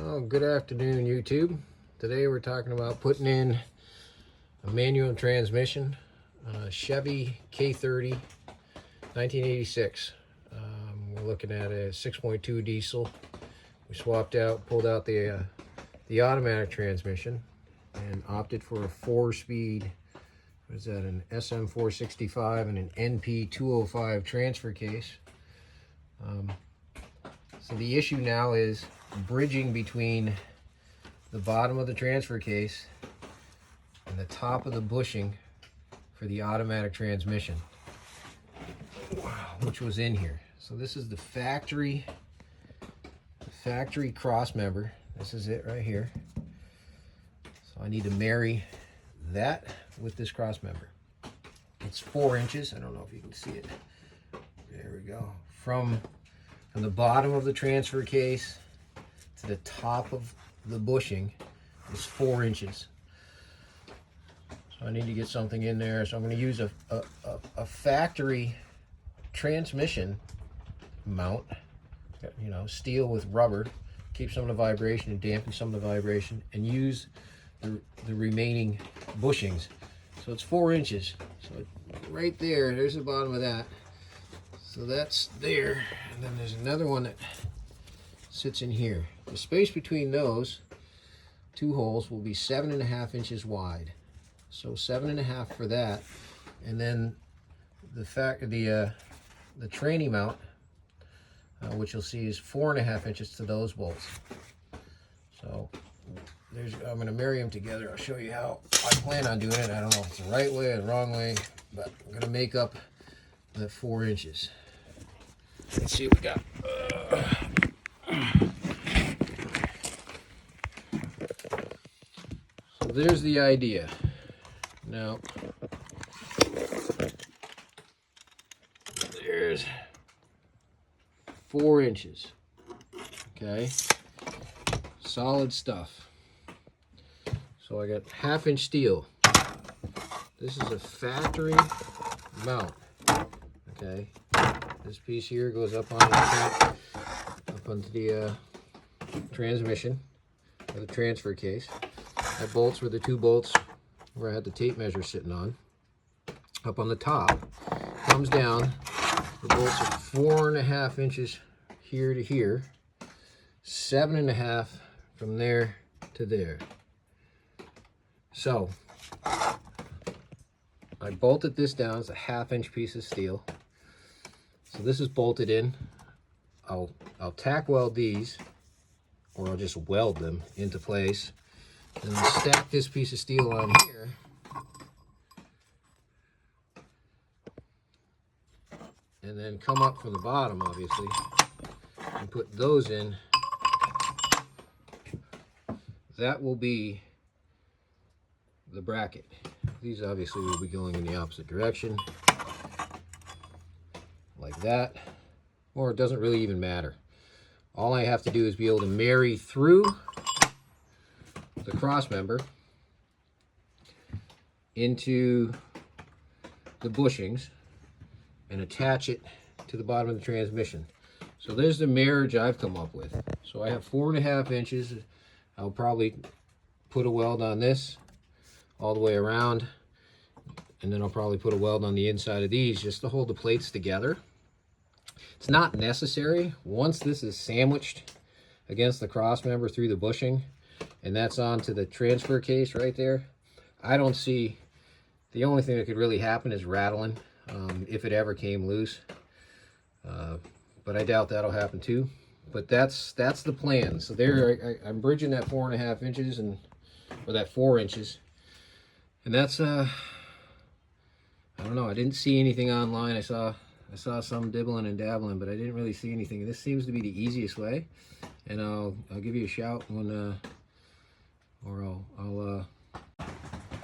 Well, good afternoon, YouTube. Today we're talking about putting in a manual transmission, Chevy K30 1986. We're looking at a 6.2 diesel. We pulled out the automatic transmission and opted for a 4-speed, what is that, an SM465 and an NP205 transfer case. So the issue now is bridging between the bottom of the transfer case and the top of the bushing for the automatic transmission, which was in here. So this is the factory Crossmember. This is it right here. So I need to marry that with this Crossmember. It's 4 inches. I don't know if you can see it. There we go. From the bottom of the transfer case to the top of the bushing is 4 inches. So I need to get something in there. So I'm going to use a factory transmission mount, you know, steel with rubber, keep some of the vibration and dampen some of the vibration, and use the remaining bushings. So it's 4 inches. So right there's the bottom of that. So that's there, and then there's another one that sits in here. The space between those two holes will be 7.5 inches wide. So 7.5 for that, and then the tranny mount, which you'll see is 4.5 inches to those bolts. So I'm going to marry them together. I'll show you how I plan on doing it. I don't know if it's the right way or the wrong way, but I'm going to make up the 4 inches. Let's see what we got. So there's the idea. Now, there's 4 inches. Okay, solid stuff. So I got 1/2 inch steel. This is a factory mount. Okay. This piece here goes up onto the transmission or the transfer case. My bolts were the 2 bolts where I had the tape measure sitting on. Up on the top, comes down. The bolts are 4.5 inches here to here, 7.5 from there to there. So I bolted this down. It's a 1/2 inch piece of steel. So this is bolted in. I'll tack weld these, or I'll just weld them into place. And then stack this piece of steel on here. And then come up from the bottom, obviously, and put those in. That will be the bracket. These obviously will be going in the opposite direction, like that, or it doesn't really even matter. All I have to do is be able to marry through the Crossmember into the bushings and attach it to the bottom of the transmission. So there's the marriage I've come up with. So I have 4.5 inches. I'll probably put a weld on this all the way around, and then I'll probably put a weld on the inside of these just to hold the plates together. It's not necessary. Once this is sandwiched against the Crossmember through the bushing, and that's onto the transfer case right there, I don't see, the only thing that could really happen is rattling, if it ever came loose. But I doubt that'll happen too. But that's the plan. So there, I'm bridging that 4.5 inches, or that 4 inches. And that's, I don't know, I didn't see anything online. I saw some dibbling and dabbling, but I didn't really see anything. This seems to be the easiest way, and I'll give you a shout when,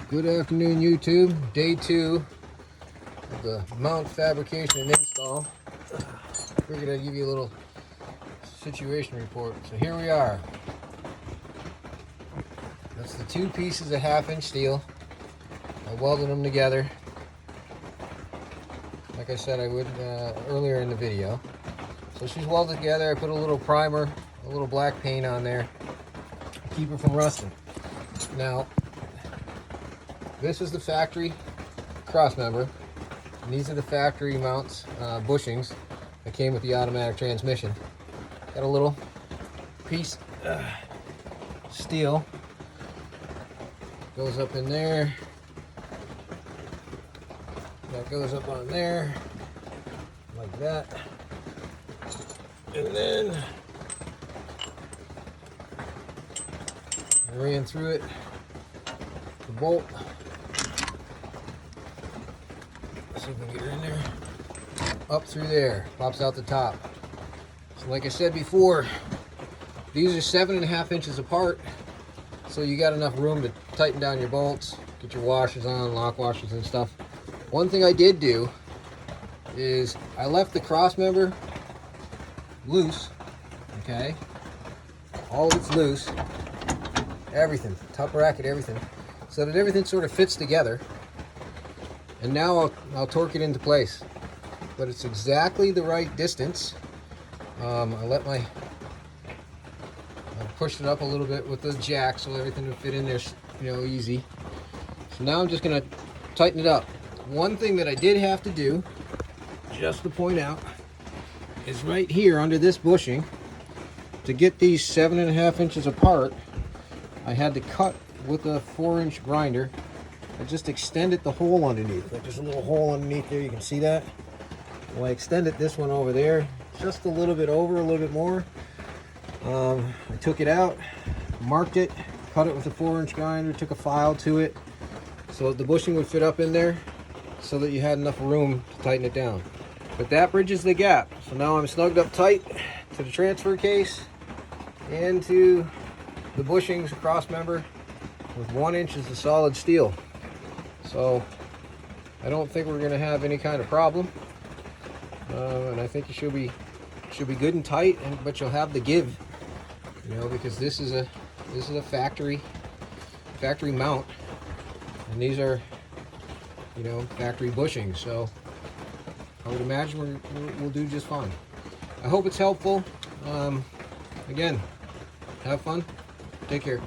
Good afternoon, YouTube. Day 2 of the mount fabrication and install. Figured I'd give you a little situation report. So here we are. That's the 2 pieces of 1/2 inch steel. I welded them together, like I said I would earlier in the video. So she's welded together. I put a little primer, a little black paint on there, keep it from rusting. Now, this is the factory crossmember, and these are the factory mounts, bushings that came with the automatic transmission. Got a little piece steel, goes up in there, that goes up on there, like that, and then I ran through it, the bolt, see if we can get her in there, up through there, pops out the top. So like I said before, these are 7.5 inches apart, so you got enough room to tighten down your bolts, get your washers on, lock washers and stuff. One thing I did do is I left the crossmember loose, okay? All of it's loose, everything, top bracket, everything, so that everything sort of fits together. And now I'll torque it into place, but it's exactly the right distance. I pushed it up a little bit with the jack so everything would fit in there, you know, easy. So now I'm just gonna tighten it up. One thing that I did have to do, just to point out, is right here under this bushing, to get these 7.5 inches apart, I had to cut with a 4-inch grinder. I just extended the hole underneath. Like there's a little hole underneath there, you can see that? Well, I extended this one over there, just a little bit over, a little bit more. I took it out, marked it, cut it with a 4-inch grinder, took a file to it, so the bushing would fit up in there, so that you had enough room to tighten it down. But that bridges the gap. So now I'm snugged up tight to the transfer case and to the bushings crossmember with 1 inch of solid steel. So I don't think we're going to have any kind of problem, and I think you should be good and tight. But you'll have the give, you know, because this is a factory mount, and these are, you know, factory bushings. So I would imagine we'll do just fine. I hope it's helpful. Again, have fun. Take care.